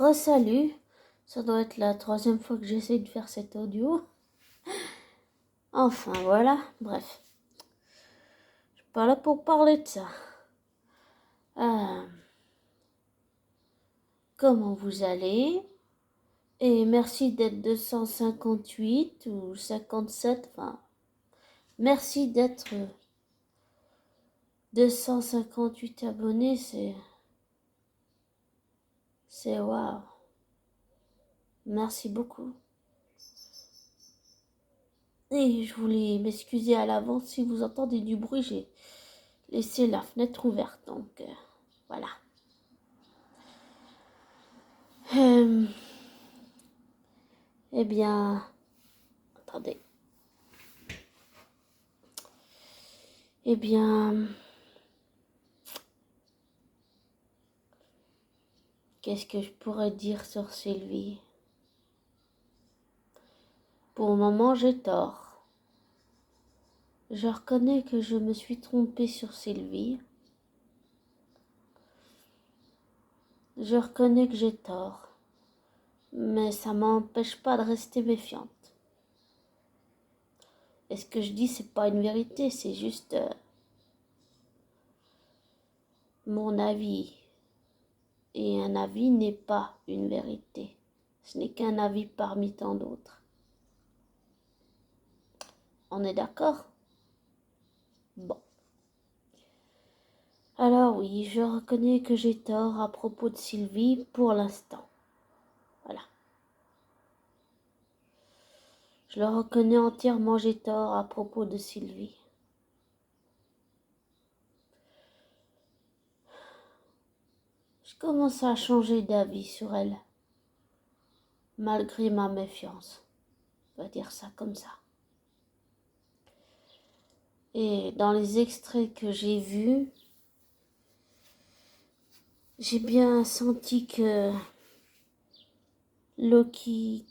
Re-salut, ça doit être la troisième fois que j'essaie de faire cet audio. Enfin voilà, bref. Je suis pas là pour parler de ça. Comment vous allez? Et merci d'être 258 ou 57, enfin, merci d'être 258 abonnés, c'est waouh. Merci beaucoup. Et je voulais m'excuser à l'avance si vous entendez du bruit, j'ai laissé la fenêtre ouverte, donc voilà. Eh bien, attendez. Eh bien, qu'est-ce que je pourrais dire sur Sylvie? Pour le moment, j'ai tort. Je reconnais que je me suis trompée sur Sylvie. Je reconnais que j'ai tort. Mais ça m'empêche pas de rester méfiante. Et ce que je dis, c'est pas une vérité, c'est juste mon avis. Et un avis n'est pas une vérité. Ce n'est qu'un avis parmi tant d'autres. On est d'accord? Bon. Alors oui, je reconnais que j'ai tort à propos de Sylvie pour l'instant. Voilà. Je le reconnais entièrement, j'ai tort à propos de Sylvie. Je commence à changer d'avis sur elle, malgré ma méfiance. On va dire ça comme ça. Et dans les extraits que j'ai vus, j'ai bien senti que Loki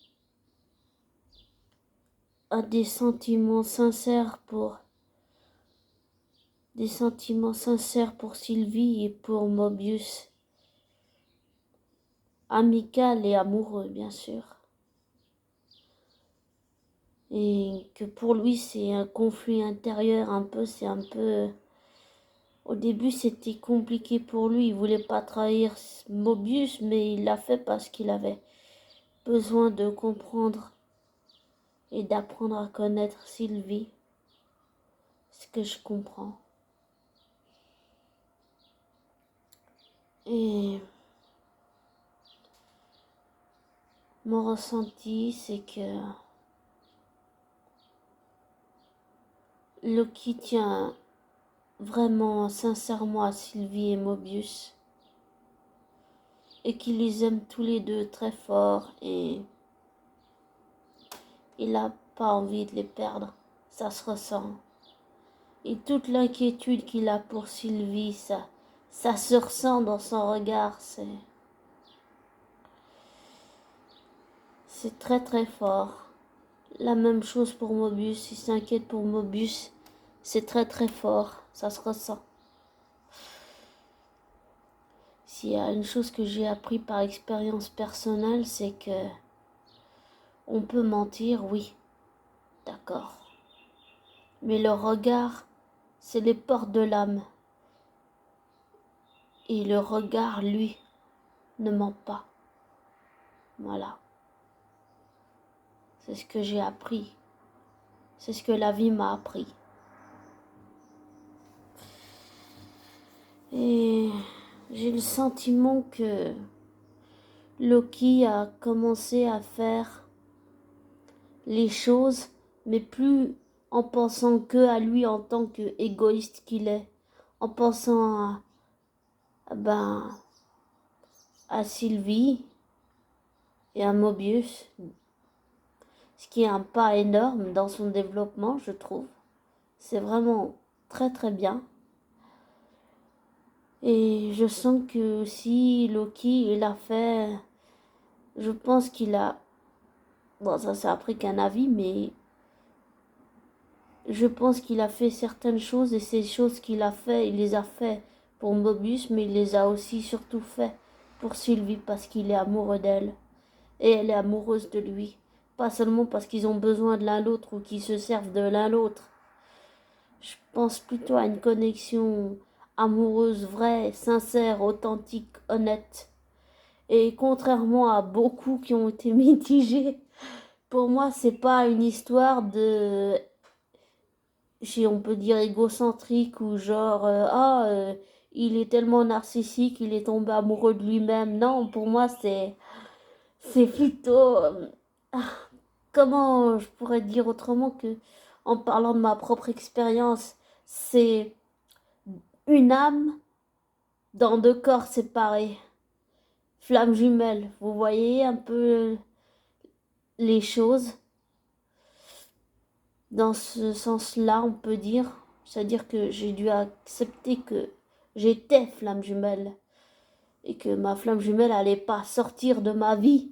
a des sentiments sincères pour Sylvie et pour Mobius. Amical et amoureux, bien sûr. Et que pour lui, c'est un conflit intérieur Au début, c'était compliqué pour lui. Il voulait pas trahir Mobius, mais il l'a fait parce qu'il avait besoin de comprendre et d'apprendre à connaître Sylvie. Ce que je comprends. Et mon ressenti, c'est que Loki tient vraiment sincèrement à Sylvie et Mobius et qu'il les aime tous les deux très fort et il n'a pas envie de les perdre, ça se ressent. Et toute l'inquiétude qu'il a pour Sylvie, ça se ressent dans son regard, c'est très très fort. La même chose pour Mobius, il s'inquiète pour Mobius, c'est très très fort, ça se ressent. S'il y a une chose que j'ai appris par expérience personnelle, c'est que on peut mentir, oui, d'accord. Mais le regard, c'est les portes de l'âme. Et le regard, lui, ne ment pas. Voilà. C'est ce que j'ai appris. C'est ce que la vie m'a appris. Et j'ai le sentiment que Loki a commencé à faire les choses, mais plus en pensant que à lui en tant qu'égoïste qu'il est, en pensant à Sylvie et à Mobius, ce qui est un pas énorme dans son développement, je trouve. C'est vraiment très très bien. Et je sens que aussi Loki, il a fait, je pense qu'il a, bon ça après qu'un avis, mais je pense qu'il a fait certaines choses et ces choses qu'il a fait, il les a fait pour Mobius, mais il les a aussi surtout fait pour Sylvie parce qu'il est amoureux d'elle et elle est amoureuse de lui. Pas seulement parce qu'ils ont besoin de l'un l'autre ou qu'ils se servent de l'un l'autre. Je pense plutôt à une connexion amoureuse, vraie, sincère, authentique, honnête. Et contrairement à beaucoup qui ont été mitigés, pour moi, c'est pas une histoire de, si on peut dire, égocentrique ou genre, il est tellement narcissique, il est tombé amoureux de lui-même. Non, pour moi, c'est plutôt, comment je pourrais dire autrement que, en parlant de ma propre expérience, c'est une âme dans deux corps séparés, flammes jumelles. Vous voyez un peu les choses dans ce sens-là, on peut dire. C'est-à-dire que j'ai dû accepter que j'étais flamme jumelle et que ma flamme jumelle allait pas sortir de ma vie.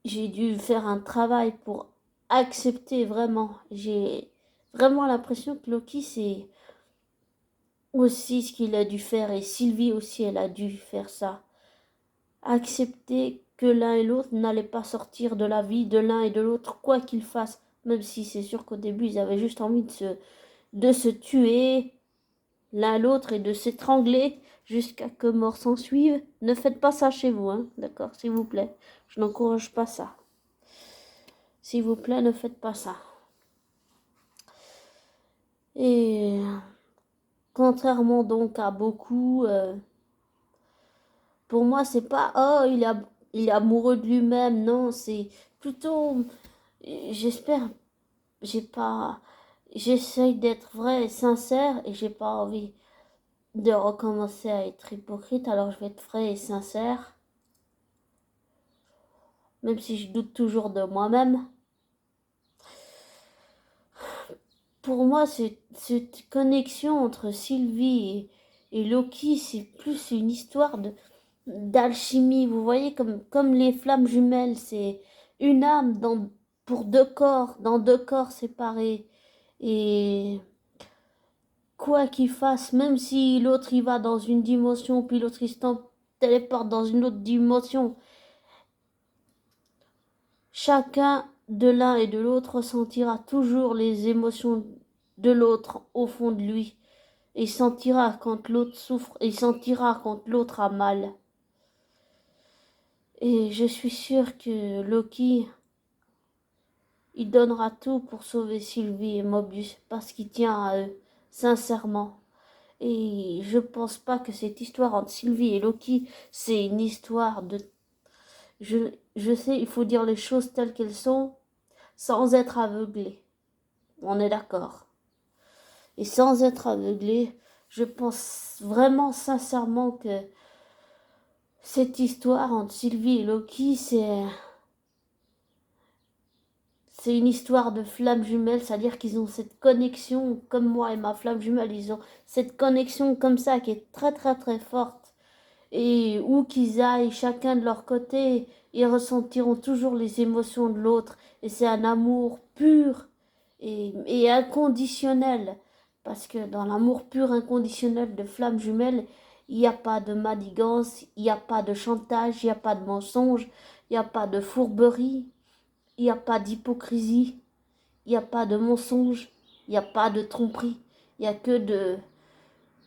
J'ai dû faire un travail pour accepter vraiment. J'ai vraiment l'impression que Loki, c'est aussi ce qu'il a dû faire et Sylvie aussi, elle a dû faire ça. Accepter que l'un et l'autre n'allaient pas sortir de la vie de l'un et de l'autre, quoi qu'ils fassent. Même si c'est sûr qu'au début, ils avaient juste envie de se tuer l'un l'autre et de s'étrangler jusqu'à que mort s'en suive. Ne faites pas ça chez vous, hein, d'accord, s'il vous plaît. Je n'encourage pas ça. S'il vous plaît, ne faites pas ça. Et contrairement donc à beaucoup, pour moi, c'est pas oh, il est amoureux de lui-même. Non, c'est plutôt, j'espère, j'ai pas, j'essaye d'être vrai et sincère et j'ai pas envie de recommencer à être hypocrite. Alors je vais être vrai et sincère, même si je doute toujours de moi-même. Pour moi, cette connexion entre Sylvie et Loki, c'est plus une histoire d'alchimie. Vous voyez, comme les flammes jumelles, c'est une âme pour deux corps, dans deux corps séparés. Et quoi qu'il fasse, même si l'autre il va dans une dimension, puis l'autre il se téléporte dans une autre dimension, chacun de l'un et de l'autre ressentira toujours les émotions de l'autre au fond de lui. Et il sentira quand l'autre souffre, et il sentira quand l'autre a mal. Et je suis sûre que Loki, il donnera tout pour sauver Sylvie et Mobius, parce qu'il tient à eux, sincèrement. Et je pense pas que cette histoire entre Sylvie et Loki, c'est une histoire de... Je sais, il faut dire les choses telles qu'elles sont, sans être aveuglé. On est d'accord. Et sans être aveuglé, je pense vraiment sincèrement que cette histoire entre Sylvie et Loki, c'est une histoire de flammes jumelles, c'est-à-dire qu'ils ont cette connexion, comme moi et ma flamme jumelle, ils ont cette connexion comme ça qui est très très très forte. Et où qu'ils aillent, chacun de leur côté, ils ressentiront toujours les émotions de l'autre. Et c'est un amour pur et inconditionnel. Parce que dans l'amour pur, inconditionnel de flammes jumelles, il n'y a pas de manigance, il n'y a pas de chantage, il n'y a pas de mensonge, il n'y a pas de fourberie, il n'y a pas d'hypocrisie, il n'y a pas de mensonge, il n'y a pas de tromperie. Il n'y a que de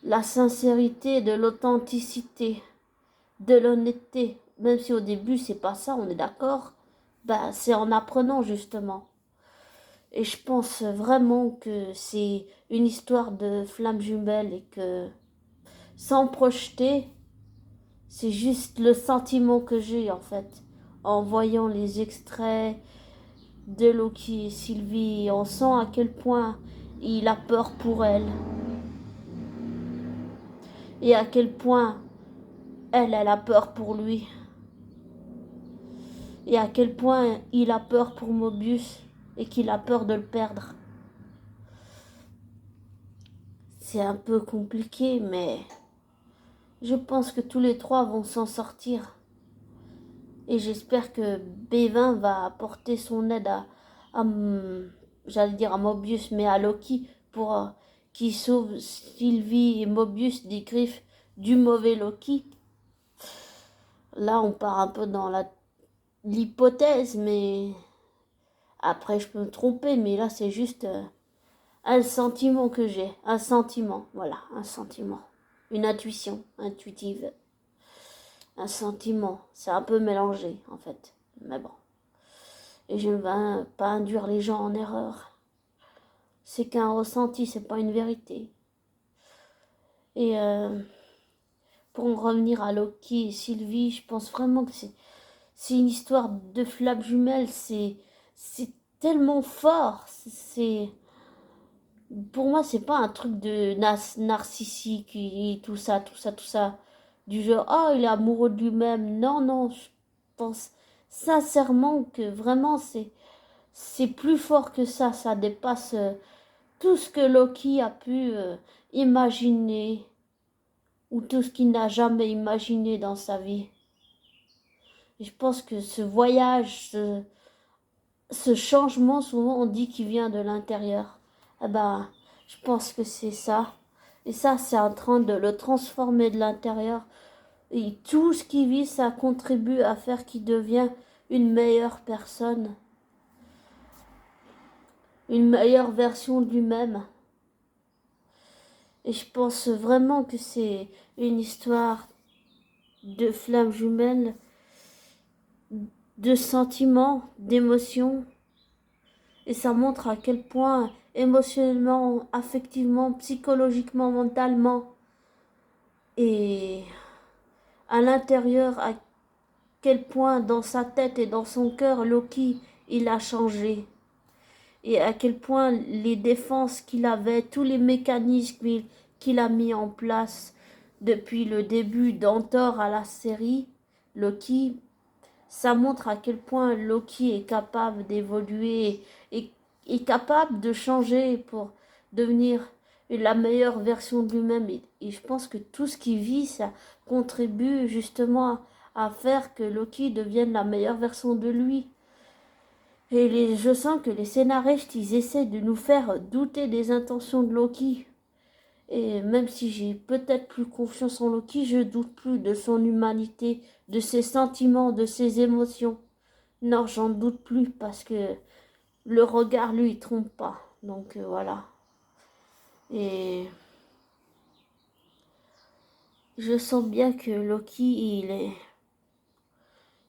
la sincérité, de l'authenticité, de l'honnêteté. Même si au début c'est pas ça, on est d'accord. Bah, c'est en apprenant justement. Et je pense vraiment que c'est une histoire de flammes jumelles et que sans projeter, c'est juste le sentiment que j'ai en fait. En voyant les extraits de Loki et Sylvie, on sent à quel point il a peur pour elle. Et à quel point elle a peur pour lui. Et à quel point il a peur pour Mobius et qu'il a peur de le perdre. C'est un peu compliqué, mais je pense que tous les trois vont s'en sortir. Et j'espère que B20 va apporter son aide à j'allais dire à Mobius, mais à Loki pour qu'il sauve Sylvie et Mobius des griffes du mauvais Loki. là on part un peu dans l'hypothèse, mais après je peux me tromper, mais là c'est juste un sentiment que j'ai, un sentiment, voilà, un sentiment, une intuition intuitive, un sentiment, c'est un peu mélangé en fait, mais bon. Et je ne vais pas induire les gens en erreur. C'est qu'un ressenti, c'est pas une vérité. Et pour en revenir à Loki et Sylvie, je pense vraiment que c'est une histoire de flammes jumelles. C'est tellement fort. Pour moi, c'est pas un truc de narcissique et tout ça, tout ça, tout ça. Du genre, oh, il est amoureux de lui-même. Non, non, je pense sincèrement que vraiment, c'est plus fort que ça dépasse tout ce que Loki a pu imaginer ou tout ce qu'il n'a jamais imaginé dans sa vie. Et je pense que ce voyage, ce changement, souvent on dit qu'il vient de l'intérieur. Eh ben, je pense que c'est ça. Et ça, c'est en train de le transformer de l'intérieur. Et tout ce qu'il vit, ça contribue à faire qu'il devient une meilleure personne. Une meilleure version de lui-même. Et je pense vraiment que c'est une histoire de flammes jumelles, de sentiments, d'émotions. Et ça montre à quel point émotionnellement, affectivement, psychologiquement, mentalement et à l'intérieur, à quel point dans sa tête et dans son cœur, Loki, il a changé. Et à quel point les défenses qu'il avait, tous les mécanismes qu'il a mis en place depuis le début d'Antor à la série, Loki, ça montre à quel point Loki est capable d'évoluer et est capable de changer pour devenir la meilleure version de lui-même. Et je pense que tout ce qu'il vit, ça contribue justement à faire que Loki devienne la meilleure version de lui. Et je sens que les scénaristes, ils essaient de nous faire douter des intentions de Loki. Et même si j'ai peut-être plus confiance en Loki, je doute plus de son humanité, de ses sentiments, de ses émotions. Non, j'en doute plus parce que le regard, lui, il trompe pas. Donc voilà. Et je sens bien que Loki,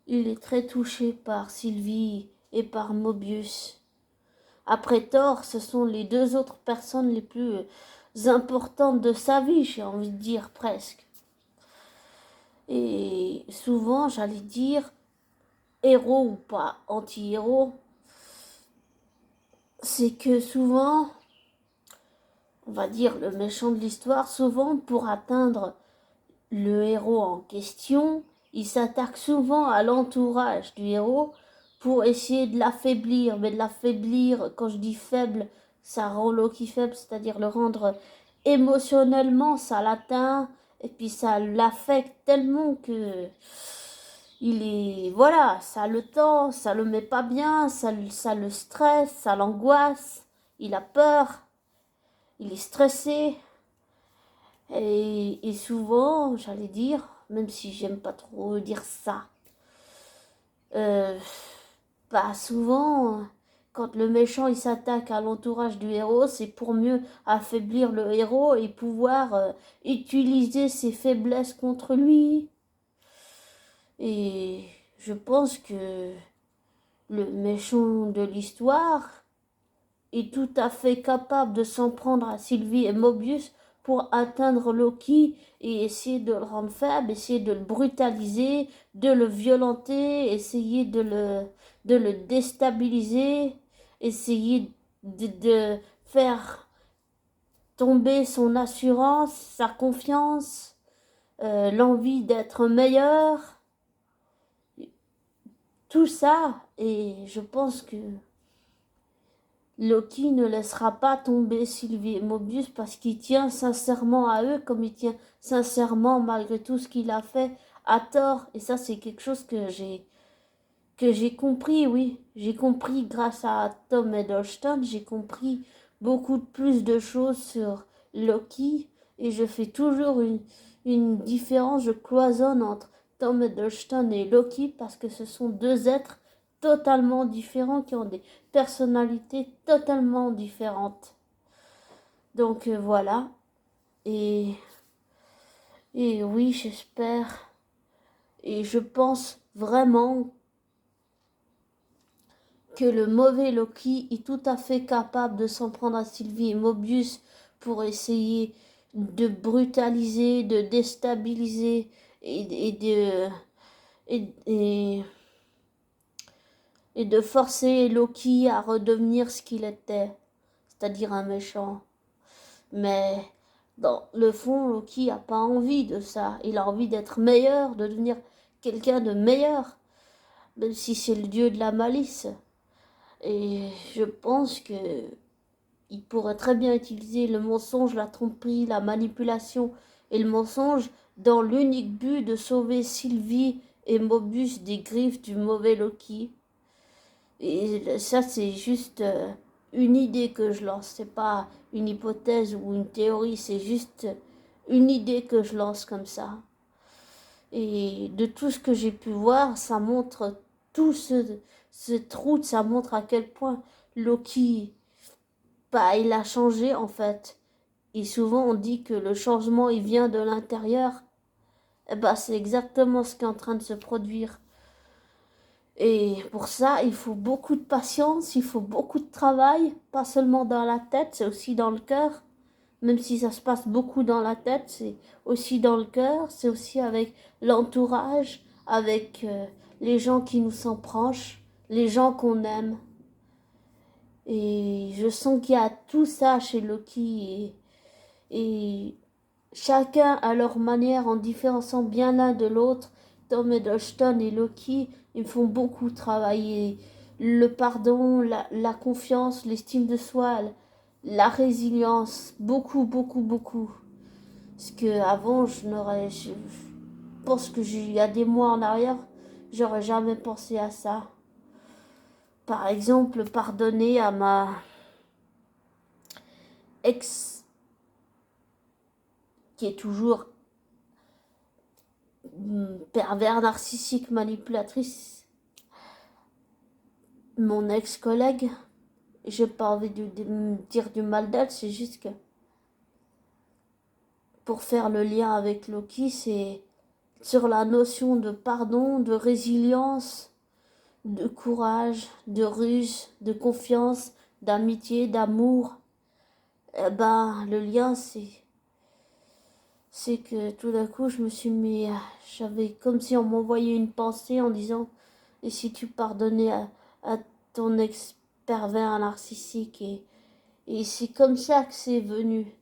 il est très touché par Sylvie et par Mobius. Après Thor, ce sont les deux autres personnes les plus importantes de sa vie, j'ai envie de dire presque. Et souvent, j'allais dire, héros ou pas anti-héros, c'est que souvent, on va dire le méchant de l'histoire, souvent pour atteindre le héros en question, il s'attaque souvent à l'entourage du héros pour essayer de l'affaiblir. Mais de l'affaiblir, quand je dis faible, ça rend Loki faible, c'est-à-dire le rendre émotionnellement, ça l'atteint et puis ça l'affecte tellement que il est, voilà, ça le tend, ça le met pas bien, ça le stresse, ça l'angoisse, il a peur, il est stressé. Et souvent, j'allais dire, même si j'aime pas trop dire ça, euh, bah souvent, quand le méchant il s'attaque à l'entourage du héros, c'est pour mieux affaiblir le héros et pouvoir utiliser ses faiblesses contre lui. Et je pense que le méchant de l'histoire est tout à fait capable de s'en prendre à Sylvie et Mobius pour atteindre Loki et essayer de le rendre faible, essayer de le brutaliser, de le violenter, essayer de le déstabiliser, essayer de faire tomber son assurance, sa confiance, l'envie d'être meilleur, tout ça. Et je pense que Loki ne laissera pas tomber Sylvie et Mobius parce qu'il tient sincèrement à eux comme il tient sincèrement malgré tout ce qu'il a fait à tort. Et ça, c'est quelque chose que j'ai compris, oui. J'ai compris grâce à Tom Hiddleston, j'ai compris beaucoup plus de choses sur Loki et je fais toujours une différence, je cloisonne entre Tom Hiddleston et Loki parce que ce sont deux êtres totalement différents qui ont des personnalités totalement différentes. Donc voilà. Et, et oui, j'espère. Et je pense vraiment que le mauvais Loki est tout à fait capable de s'en prendre à Sylvie et Mobius pour essayer de brutaliser, de déstabiliser et de forcer Loki à redevenir ce qu'il était, c'est-à-dire un méchant. Mais dans le fond, Loki n'a pas envie de ça. Il a envie d'être meilleur, de devenir quelqu'un de meilleur, même si c'est le dieu de la malice. Et je pense que il pourrait très bien utiliser le mensonge, la tromperie, la manipulation et le mensonge dans l'unique but de sauver Sylvie et Mobius des griffes du mauvais Loki. Et ça, c'est juste une idée que je lance. C'est pas une hypothèse ou une théorie, c'est juste une idée que je lance comme ça. Et de tout ce que j'ai pu voir, ça montre tout ce trou, ça montre à quel point Loki, bah, il a changé en fait. Et souvent on dit que le changement il vient de l'intérieur. Et bah, c'est exactement ce qui est en train de se produire. Et pour ça, il faut beaucoup de patience, il faut beaucoup de travail, pas seulement dans la tête, c'est aussi dans le cœur. Même si ça se passe beaucoup dans la tête, c'est aussi dans le cœur, c'est aussi avec l'entourage, avec les gens qui nous sont proches, les gens qu'on aime. Et je sens qu'il y a tout ça chez Loki et chacun à leur manière, en différenciant bien l'un de l'autre. Tom Hiddleston et Loki, ils me font beaucoup travailler le pardon, la confiance, l'estime de soi, la résilience, beaucoup, beaucoup, beaucoup. Parce que avant, je pense que il y a des mois en arrière, j'aurais jamais pensé à ça. Par exemple, pardonner à ma ex, qui est toujours pervers, narcissique, manipulatrice, mon ex-collègue. J'ai pas envie de dire du mal d'elle, c'est juste que pour faire le lien avec Loki, c'est sur la notion de pardon, de résilience, de courage, de ruse, de confiance, d'amitié, d'amour. Eh ben, le lien, c'est que tout d'un coup, je me suis mis, j'avais comme si on m'envoyait une pensée en disant, et si tu pardonnais à ton ex pervers narcissique et c'est comme ça que c'est venu.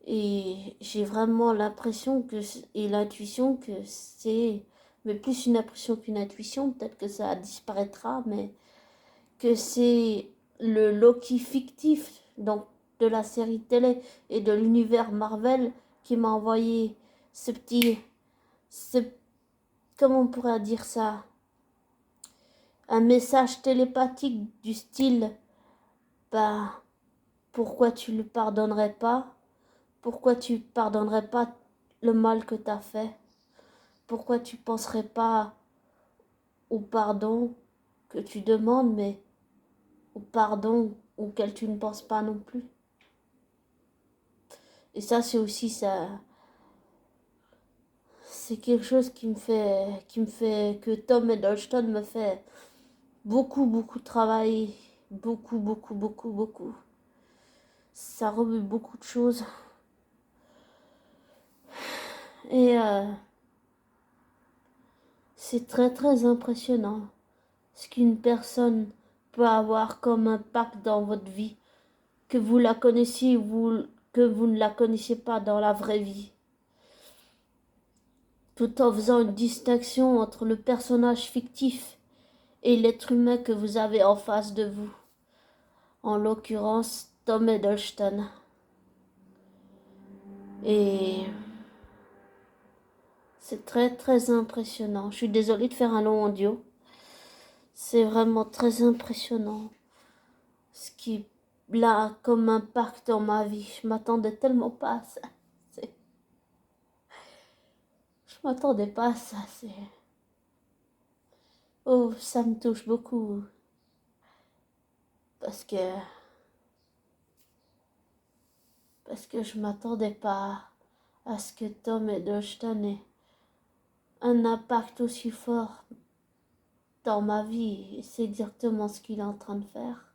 Et j'ai vraiment l'impression que, et l'intuition que c'est, mais plus une impression qu'une intuition, peut-être que ça disparaîtra, mais que c'est le Loki fictif, donc de la série télé et de l'univers Marvel, qui m'a envoyé ce petit, ce, comment on pourrait dire ça, un message télépathique du style, bah, pourquoi tu le pardonnerais pas? Pourquoi tu pardonnerais pas le mal que t'as fait? Pourquoi tu penserais pas au pardon que tu demandes, mais au pardon auquel tu ne penses pas non plus? Et ça, c'est aussi ça. C'est quelque chose que Tom Hiddleston me fait beaucoup, beaucoup travailler. Beaucoup, beaucoup, beaucoup, beaucoup. Ça remue beaucoup de choses. Et c'est très, très impressionnant ce qu'une personne peut avoir comme impact dans votre vie, que vous la connaissiez ou que vous ne la connaissiez pas dans la vraie vie, tout en faisant une distinction entre le personnage fictif et l'être humain que vous avez en face de vous, en l'occurrence Tom Hiddleston. Et c'est très très impressionnant. Je suis désolée de faire un long audio. C'est vraiment très impressionnant ce qui a comme impact dans ma vie. Je m'attendais tellement pas à ça. Je m'attendais pas à ça, c'est... Oh, ça me touche beaucoup. Parce que... Parce que je m'attendais pas à ce que Tom Hiddleston ait un impact aussi fort dans ma vie. Et c'est exactement ce qu'il est en train de faire.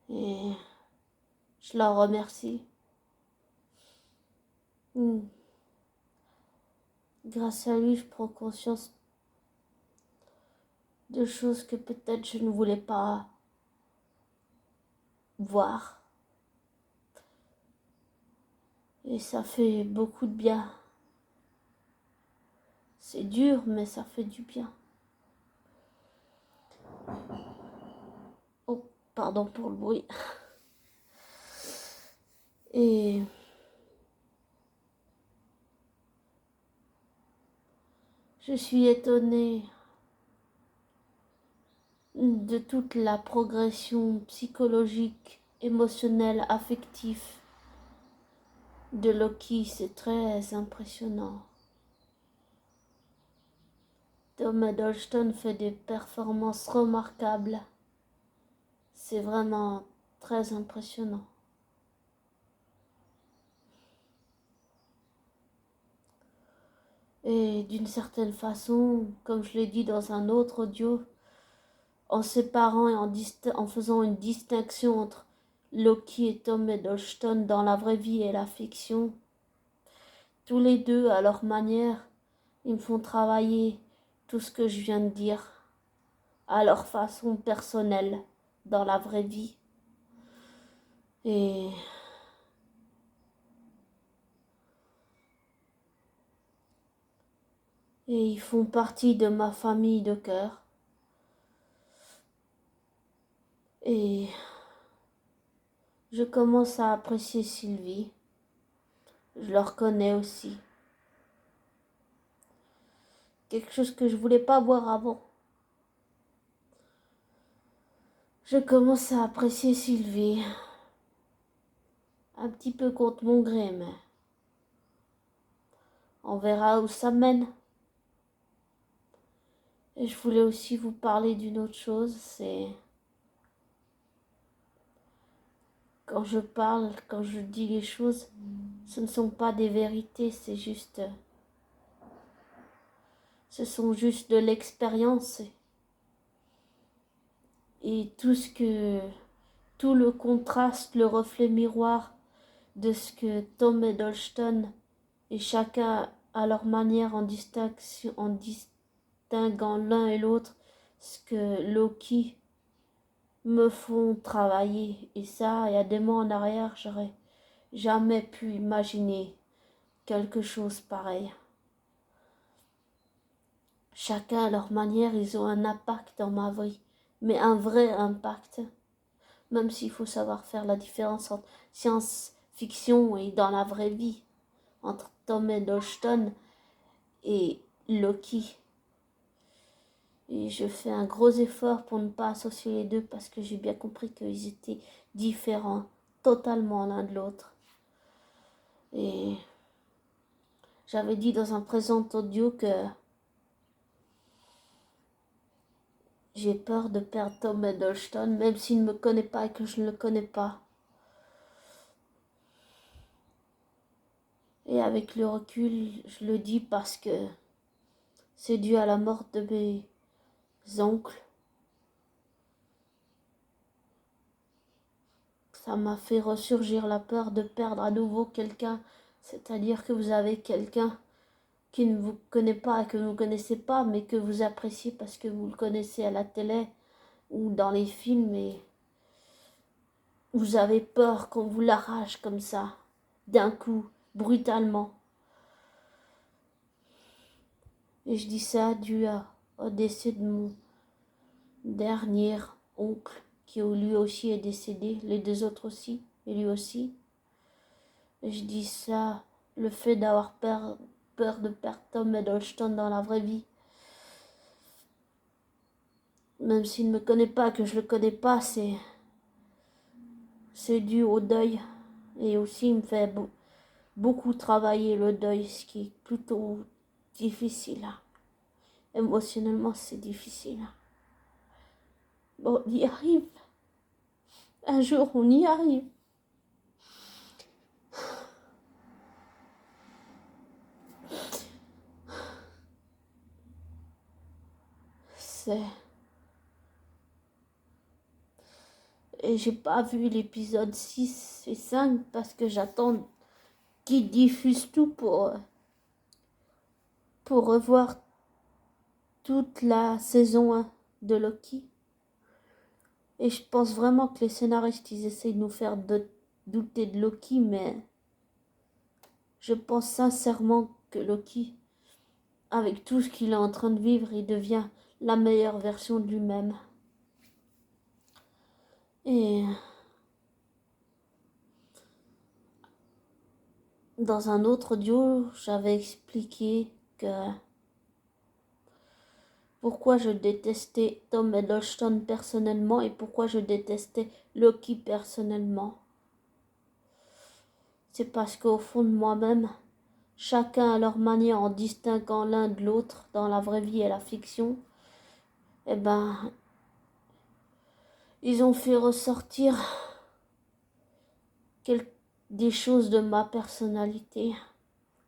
Et je l'en remercie. Grâce à lui, je prends conscience de choses que peut-être je ne voulais pas voir. Et ça fait beaucoup de bien. C'est dur, mais ça fait du bien. Oh, pardon pour le bruit. Et je suis étonnée de toute la progression psychologique, émotionnelle, affective de Loki. C'est très impressionnant. Tom Hiddleston fait des performances remarquables. C'est vraiment très impressionnant. Et d'une certaine façon, comme je l'ai dit dans un autre audio, en séparant et en faisant une distinction entre Loki et Tom Hiddleston dans la vraie vie et la fiction, tous les deux, à leur manière, ils me font travailler tout ce que je viens de dire, à leur façon personnelle, dans la vraie vie. Et ils font partie de ma famille de cœur. Et je commence à apprécier Sylvie. Je le reconnais aussi. Quelque chose que je voulais pas voir avant. Je commence à apprécier Sylvie. Un petit peu contre mon gré, mais on verra où ça mène. Et je voulais aussi vous parler d'une autre chose, c'est quand je parle, quand je dis les choses, ce ne sont pas des vérités, ce sont juste de l'expérience. Et tout le contraste, le reflet miroir de ce que Tom Hiddleston et chacun à leur manière en distinguant l'un et l'autre, ce que Loki me font travailler. Et ça, il y a des mois en arrière, j'aurais jamais pu imaginer quelque chose pareil. Chacun à leur manière, ils ont un impact dans ma vie, mais un vrai impact. Même s'il faut savoir faire la différence entre science-fiction et dans la vraie vie, entre Tom Hiddleston et Loki. Et je fais un gros effort pour ne pas associer les deux parce que j'ai bien compris qu'ils étaient différents totalement l'un de l'autre. Et j'avais dit dans un présent audio que j'ai peur de perdre Tom Hiddleston, même s'il ne me connaît pas et que je ne le connais pas. Et avec le recul, je le dis parce que c'est dû à la mort de mes oncles. Ça m'a fait ressurgir la peur de perdre à nouveau quelqu'un. C'est-à-dire que vous avez quelqu'un qui ne vous connaît pas et que vous ne connaissez pas, mais que vous appréciez parce que vous le connaissez à la télé ou dans les films, et vous avez peur qu'on vous l'arrache comme ça, d'un coup, brutalement. Et je dis ça dû au décès de mon dernier oncle, qui lui aussi est décédé, les deux autres aussi, et lui aussi. Et je dis ça, le fait d'avoir peur de perdre Tom Hiddleston dans la vraie vie. Même s'il ne me connaît pas, que je le connais pas, c'est dû au deuil. Et aussi, il me fait beaucoup travaillé le deuil, ce qui est plutôt difficile. Émotionnellement, c'est difficile. Bon, on y arrive. Un jour, on y arrive. Et j'ai pas vu l'épisode 6 et 5 parce que j'attends qu'ils diffusent tout pour revoir toute la saison 1 de Loki. Et je pense vraiment que les scénaristes, ils essayent de nous faire douter de Loki, mais je pense sincèrement que Loki, avec tout ce qu'il est en train de vivre, il devient la meilleure version de lui-même. Et dans un autre audio, j'avais expliqué que pourquoi je détestais Tom Hiddleston personnellement et pourquoi je détestais Loki personnellement. C'est parce qu'au fond de moi-même, chacun à leur manière, en distinguant l'un de l'autre dans la vraie vie et la fiction, eh ben, ils ont fait ressortir des choses de ma personnalité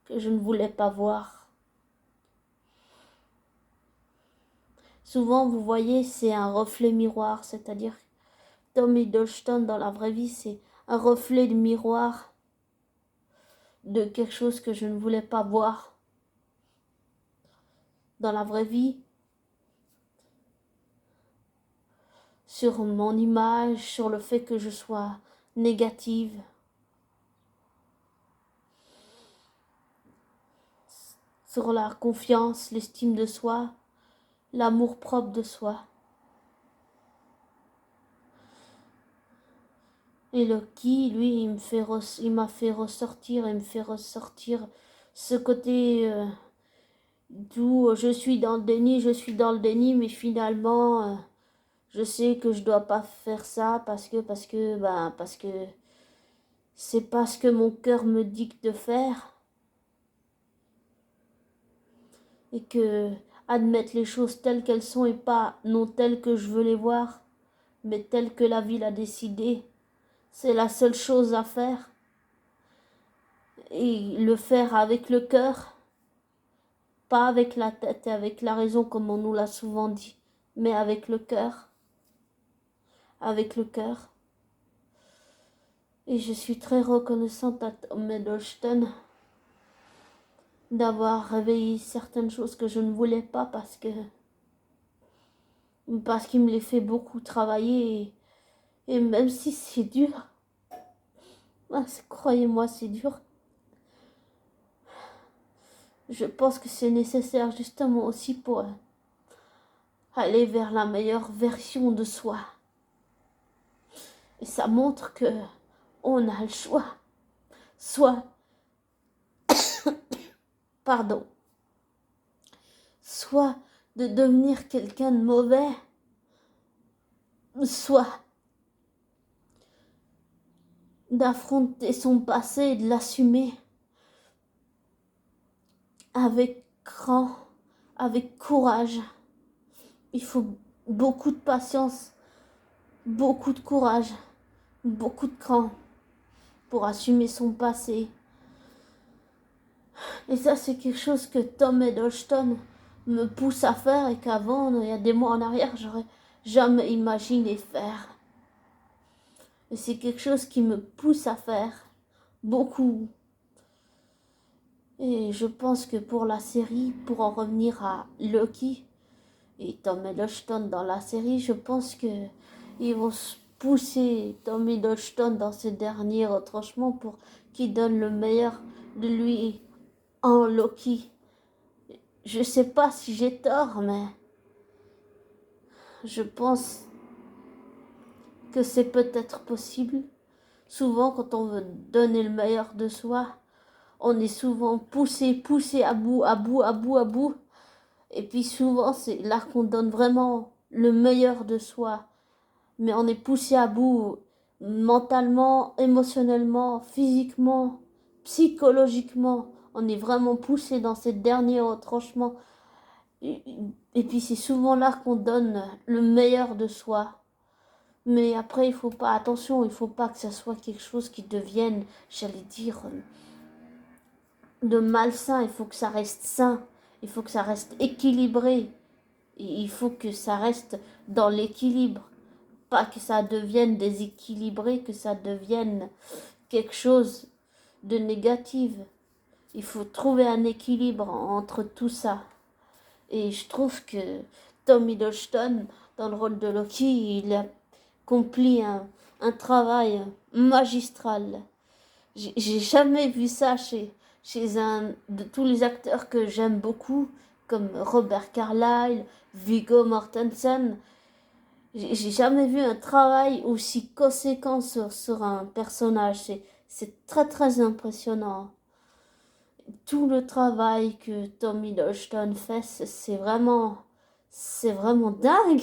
que je ne voulais pas voir. Souvent, vous voyez, c'est un reflet miroir, c'est-à-dire Tom Hiddleston dans la vraie vie, c'est un reflet de miroir de quelque chose que je ne voulais pas voir dans la vraie vie, sur mon image, sur le fait que je sois négative, sur la confiance, l'estime de soi, l'amour propre de soi. Et Loki, lui, il m'a fait ressortir ce côté d'où je suis dans le déni, mais finalement, je sais que je dois pas faire ça parce que c'est pas ce que mon cœur me dicte de faire. Et que admettre les choses telles qu'elles sont et pas non telles que je veux les voir, mais telles que la vie l'a décidé, c'est la seule chose à faire. Et le faire avec le cœur, pas avec la tête et avec la raison comme on nous l'a souvent dit, mais avec le cœur. Avec le cœur. Et je suis très reconnaissante à Tom Hiddleston d'avoir réveillé certaines choses que je ne voulais pas parce qu'il me les fait beaucoup travailler et même si c'est dur, croyez-moi, c'est dur. Je pense que c'est nécessaire justement aussi pour aller vers la meilleure version de soi. Et ça montre que on a le choix. Soit, soit de devenir quelqu'un de mauvais, soit d'affronter son passé et de l'assumer avec courage. Il faut beaucoup de patience, beaucoup de courage, beaucoup de cran pour assumer son passé. Et ça, c'est quelque chose que Tom Hiddleston me pousse à faire et qu'avant, il y a des mois en arrière, j'aurais jamais imaginé faire. Et c'est quelque chose qui me pousse à faire beaucoup. Et je pense que pour la série, pour en revenir à Loki et Tom Hiddleston dans la série, je pense que ils vont pousser Tom Hiddleston dans ses derniers retranchements pour qu'il donne le meilleur de lui en Loki. Je sais pas si j'ai tort, mais je pense que c'est peut-être possible. Souvent, quand on veut donner le meilleur de soi, on est souvent poussé à bout. Et puis souvent, c'est là qu'on donne vraiment le meilleur de soi. Mais on est poussé à bout mentalement, émotionnellement, physiquement, psychologiquement, on est vraiment poussé dans ces derniers retranchements. Et puis c'est souvent là qu'on donne le meilleur de soi. Mais après, il faut pas, attention, il faut pas que ça soit quelque chose qui devienne, j'allais dire, de malsain. Il faut que ça reste sain. Il faut que ça reste équilibré. Et il faut que ça reste dans l'équilibre. Pas que ça devienne déséquilibré, que ça devienne quelque chose de négatif. Il faut trouver un équilibre entre tout ça. Et je trouve que Tom Hiddleston, dans le rôle de Loki, il a accompli un travail magistral. J'ai jamais vu ça chez un de tous les acteurs que j'aime beaucoup, comme Robert Carlyle, Viggo Mortensen. J'ai jamais vu un travail aussi conséquent sur un personnage. C'est très très impressionnant. Tout le travail que Tom Hiddleston fait, c'est vraiment dingue.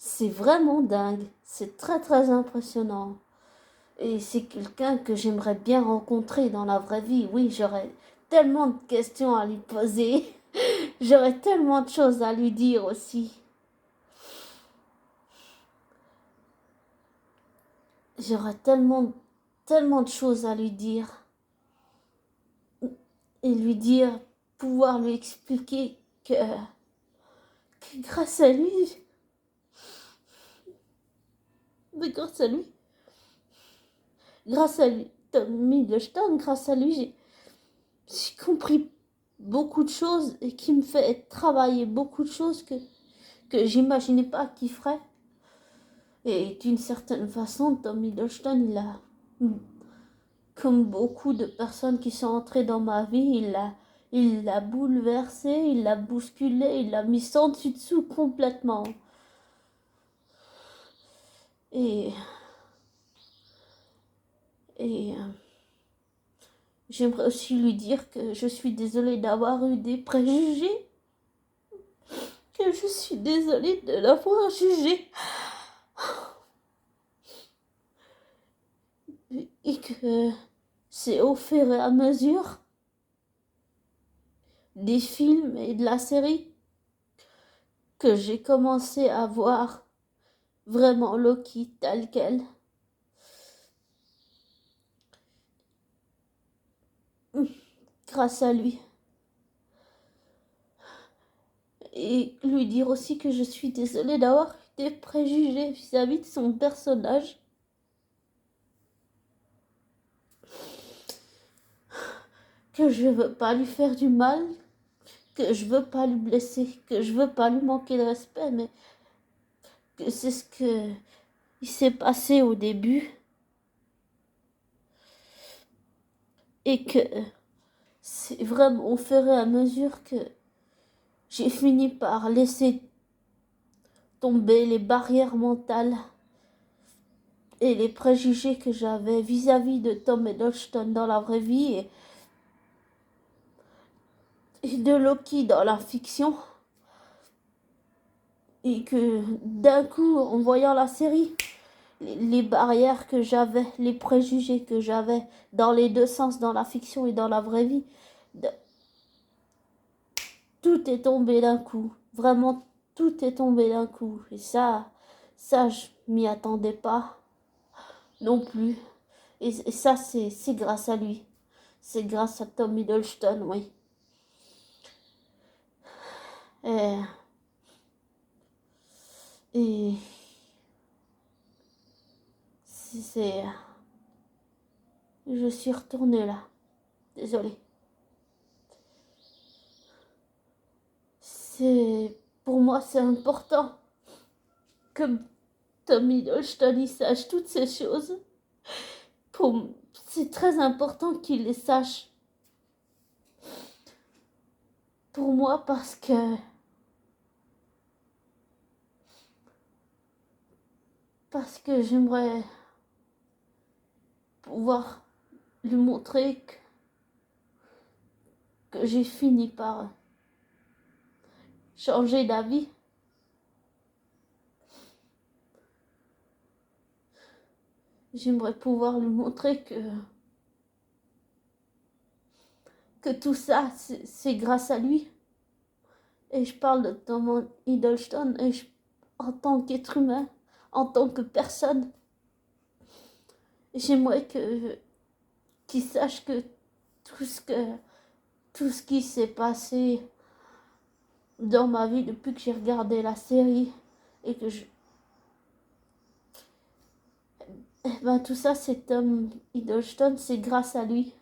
C'est vraiment dingue. C'est très très impressionnant. Et c'est quelqu'un que j'aimerais bien rencontrer dans la vraie vie. Oui, j'aurais tellement de questions à lui poser. J'aurais tellement de choses à lui dire aussi. J'aurais tellement de choses à lui dire. Et lui dire, pouvoir lui expliquer que grâce à lui, mais grâce à lui, Tom Hiddleston, grâce à lui, j'ai compris beaucoup de choses et qui me fait travailler beaucoup de choses que j'imaginais pas qu'il ferait. Et d'une certaine façon, Tom Hiddleston, comme beaucoup de personnes qui sont entrées dans ma vie, il l'a bouleversé, il l'a bousculé, il l'a mis sans dessus dessous complètement. Et, et j'aimerais aussi lui dire que je suis désolée d'avoir eu des préjugés, que je suis désolée de l'avoir jugé, et que c'est au fur et à mesure des films et de la série que j'ai commencé à voir vraiment Loki tel quel. Grâce à lui. Et lui dire aussi que je suis désolée d'avoir eu des préjugés vis-à-vis de son personnage. Que je veux pas lui faire du mal, que je veux pas lui blesser, que je veux pas lui manquer de respect, mais que c'est ce que il s'est passé au début. Et que c'est vraiment au fur et à mesure que j'ai fini par laisser tomber les barrières mentales et les préjugés que j'avais vis-à-vis de Tom Hiddleston dans la vraie vie et de Loki dans la fiction. Et que d'un coup, en voyant la série, les barrières que j'avais, les préjugés que j'avais dans les deux sens, dans la fiction et dans la vraie vie, tout est tombé d'un coup. Vraiment, tout est tombé d'un coup. Et ça, je m'y attendais pas non plus. Et ça, c'est grâce à lui. C'est grâce à Tom Hiddleston, oui. Et, et c'est... Je suis retournée là. Désolée. Pour moi, c'est important que Tom Hiddleston sache toutes ces choses. C'est très important qu'il les sache. Pour moi, parce que j'aimerais pouvoir lui montrer que j'ai fini par changer d'avis. J'aimerais pouvoir lui montrer que tout ça, c'est grâce à lui. Et je parle de Tom Hiddleston en tant qu'être humain, en tant que personne. J'aimerais qu'il sache que tout ce que tout ce qui s'est passé dans ma vie depuis que j'ai regardé la série et que tout ça, c'est Tom Hiddleston, c'est grâce à lui.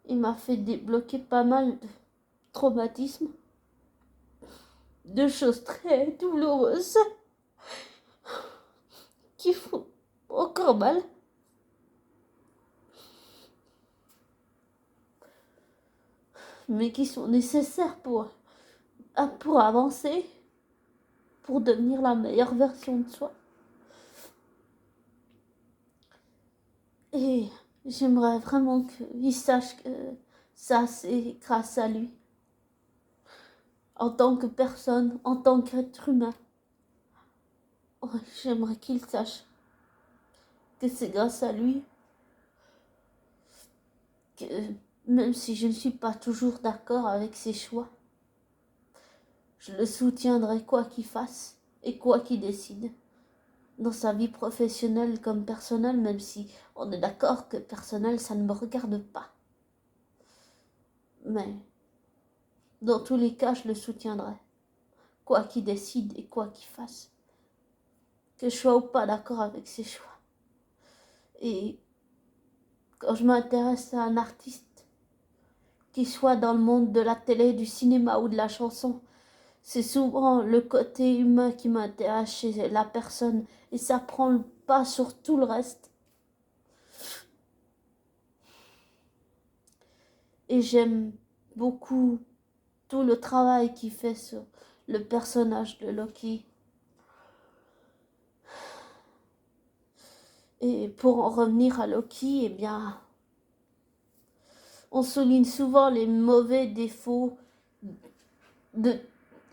Il m'a fait débloquer pas mal de traumatismes, de choses très douloureuses qui font encore mal. Mais qui sont nécessaires pour avancer, pour devenir la meilleure version de soi. Et j'aimerais vraiment qu'il sache que ça, c'est grâce à lui. En tant que personne, en tant qu'être humain. J'aimerais qu'il sache que c'est grâce à lui que, même si je ne suis pas toujours d'accord avec ses choix, je le soutiendrai quoi qu'il fasse et quoi qu'il décide. Dans sa vie professionnelle comme personnelle, même si on est d'accord que personnel, ça ne me regarde pas. Mais dans tous les cas, je le soutiendrai, quoi qu'il décide et quoi qu'il fasse. Que je sois ou pas d'accord avec ses choix. Et quand je m'intéresse à un artiste, qu'il soit dans le monde de la télé, du cinéma ou de la chanson, c'est souvent le côté humain qui m'intéresse chez la personne et ça prend le pas sur tout le reste. Et j'aime beaucoup tout le travail qu'il fait sur le personnage de Loki. Et pour en revenir à Loki, eh bien, on souligne souvent les mauvais défauts de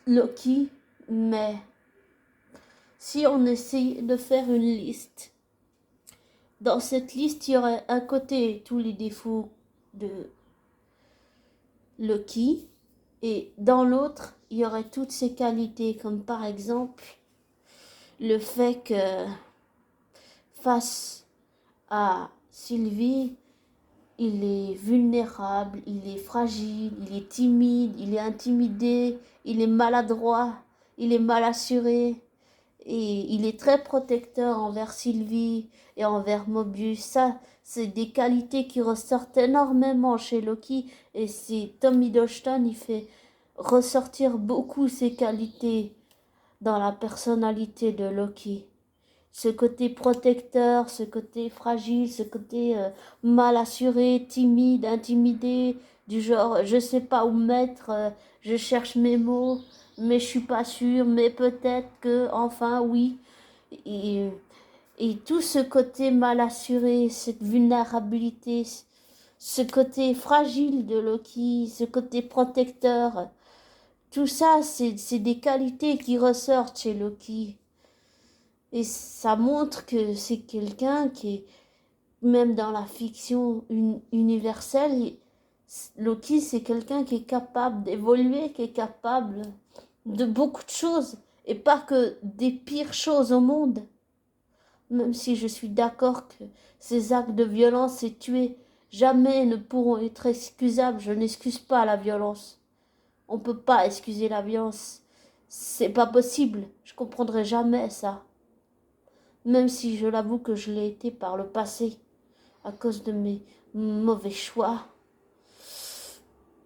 Loki, mais si on essaye de faire une liste, dans cette liste, il y aurait un côté tous les défauts de Loki, et dans l'autre, il y aurait toutes ses qualités, comme par exemple le fait que face à Sylvie, il est vulnérable, il est fragile, il est timide, il est intimidé, il est maladroit, il est mal assuré. Et il est très protecteur envers Sylvie et envers Mobius. Ça, c'est des qualités qui ressortent énormément chez Loki. Et c'est Tom Hiddleston, il fait ressortir beaucoup ces qualités dans la personnalité de Loki. Ce côté protecteur, ce côté fragile, ce côté mal assuré, timide, intimidé, du genre je sais pas où me mettre, je cherche mes mots, mais je suis pas sûre, mais peut-être que, enfin oui. Et, et tout ce côté mal assuré, cette vulnérabilité, ce côté fragile de Loki, ce côté protecteur, tout ça, c'est des qualités qui ressortent chez Loki. Et ça montre que c'est quelqu'un qui est, même dans la fiction universelle, Loki, c'est quelqu'un qui est capable d'évoluer, qui est capable de beaucoup de choses, et pas que des pires choses au monde. Même si je suis d'accord que ces actes de violence et tuer jamais ne pourront être excusables, je n'excuse pas la violence. On ne peut pas excuser la violence. C'est pas possible. Je comprendrai jamais ça. Même si je l'avoue que je l'ai été par le passé, à cause de mes mauvais choix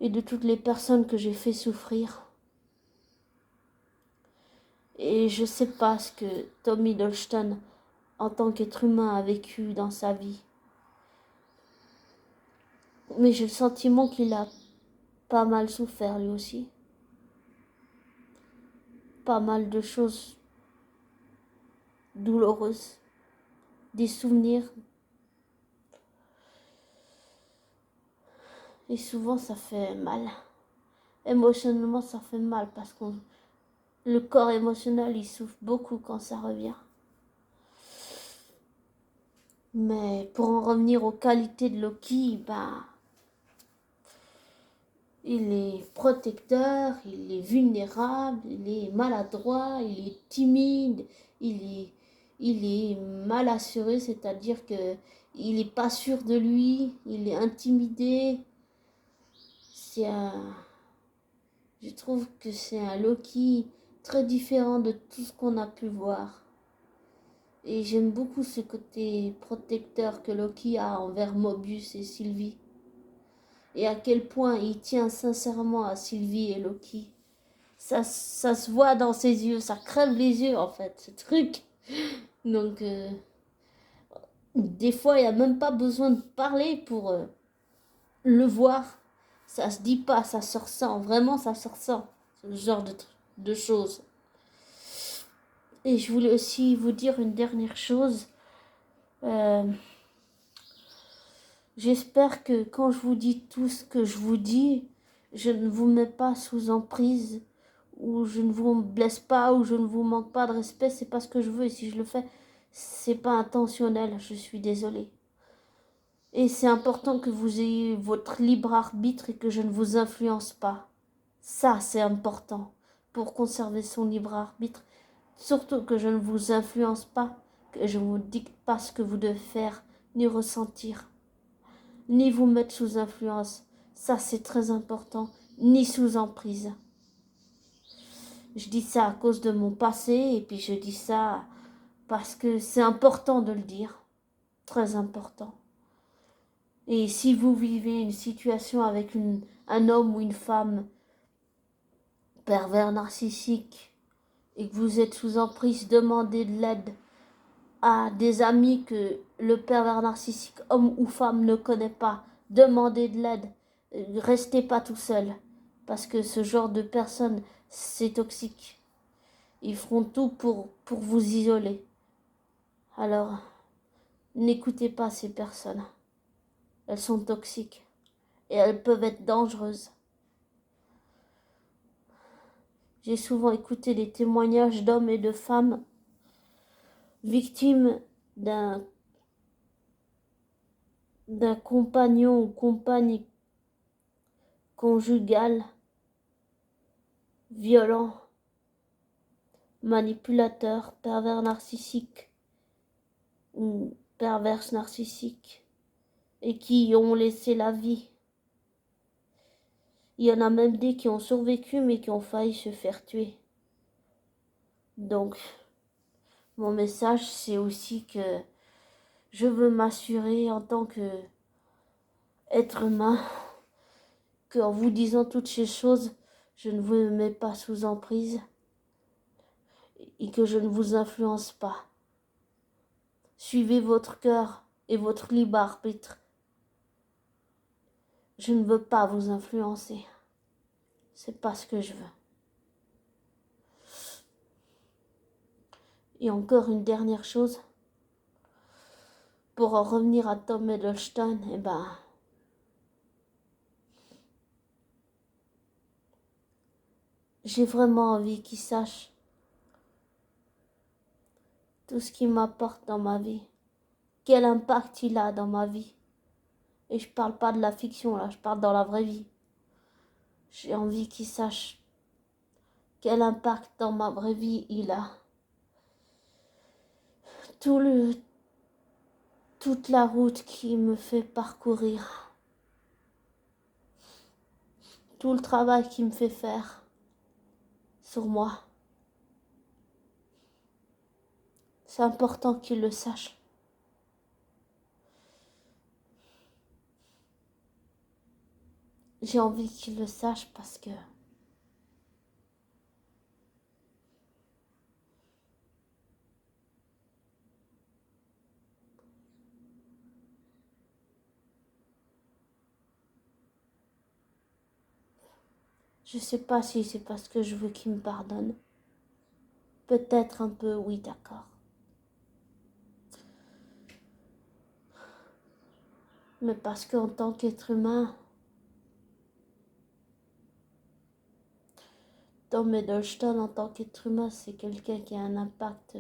et de toutes les personnes que j'ai fait souffrir. Et je sais pas ce que Tom Hiddleston, en tant qu'être humain, a vécu dans sa vie. Mais j'ai le sentiment qu'il a pas mal souffert lui aussi. Pas mal de choses douloureuses, des souvenirs. Et souvent ça fait mal. Émotionnellement ça fait mal parce que le corps émotionnel il souffre beaucoup quand ça revient. Mais pour en revenir aux qualités de Loki, il est protecteur, il est vulnérable, il est maladroit, il est timide, il est, il est mal assuré, c'est-à-dire que il n'est pas sûr de lui, il est intimidé. C'est un, je trouve que c'est un Loki très différent de tout ce qu'on a pu voir. Et j'aime beaucoup ce côté protecteur que Loki a envers Mobius et Sylvie. Et à quel point il tient sincèrement à Sylvie et Loki. Ça se voit dans ses yeux, ça crève les yeux en fait, ce truc. Donc, des fois, il n'y a même pas besoin de parler pour le voir. Ça se dit pas, ça se ressent, vraiment ça se ressent, ce genre de choses. Et je voulais aussi vous dire une dernière chose. Euh, J'espère que quand je vous dis tout ce que je vous dis, je ne vous mets pas sous emprise, ou je ne vous blesse pas, ou je ne vous manque pas de respect. C'est pas ce que je veux, et si je le fais, c'est pas intentionnel, je suis désolée. Et c'est important que vous ayez votre libre arbitre et que je ne vous influence pas. Ça, c'est important pour conserver son libre arbitre. Surtout que je ne vous influence pas, que je ne vous dicte pas ce que vous devez faire ni ressentir, ni vous mettre sous influence. Ça, c'est très important, ni sous emprise. Je dis ça à cause de mon passé et puis je dis ça parce que c'est important de le dire. Très important. Et si vous vivez une situation avec un homme ou une femme pervers narcissique et que vous êtes sous emprise, demandez de l'aide à des amis que le pervers narcissique, homme ou femme, ne connaît pas. Demandez de l'aide. Restez pas tout seul. Parce que ce genre de personnes, c'est toxique. Ils feront tout pour vous isoler. Alors, n'écoutez pas ces personnes. Elles sont toxiques. Et elles peuvent être dangereuses. J'ai souvent écouté des témoignages d'hommes et de femmes victimes d'un compagnon ou compagne conjugal violent, manipulateur, pervers narcissique ou perverse narcissique et qui ont laissé la vie. Il y en a même des qui ont survécu mais qui ont failli se faire tuer. Donc, mon message, c'est aussi que je veux m'assurer en tant que être humain qu'en vous disant toutes ces choses, je ne vous mets pas sous emprise et que je ne vous influence pas. Suivez votre cœur et votre libre arbitre. Je ne veux pas vous influencer. C'est pas ce que je veux. Et encore une dernière chose. Pour en revenir à Tom Hiddleston, j'ai vraiment envie qu'il sache tout ce qu'il m'apporte dans ma vie. Quel impact il a dans ma vie. Et je parle pas de la fiction là, je parle dans la vraie vie. J'ai envie qu'il sache quel impact dans ma vraie vie il a. Toute la route qu'il me fait parcourir. Tout le travail qu'il me fait faire sur moi. C'est important qu'il le sache. J'ai envie qu'il le sache parce que je sais pas si c'est parce que je veux qu'il me pardonne. Peut-être un peu, oui, d'accord. Mais parce qu'en tant qu'être humain, Tom Hiddleston, en tant qu'être humain, c'est quelqu'un qui a un impact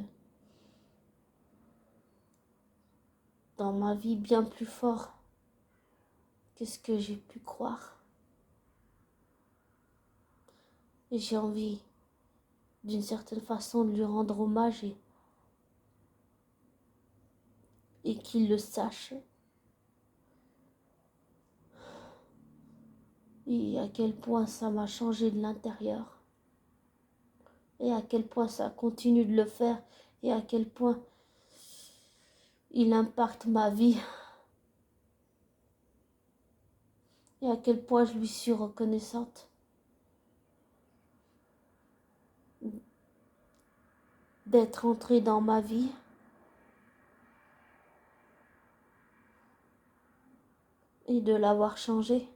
dans ma vie bien plus fort que ce que j'ai pu croire. Et j'ai envie, d'une certaine façon, de lui rendre hommage et qu'il le sache. Et à quel point ça m'a changé de l'intérieur. Et à quel point ça continue de le faire. Et à quel point il impacte ma vie. Et à quel point je lui suis reconnaissante d'être entré dans ma vie. Et de l'avoir changé.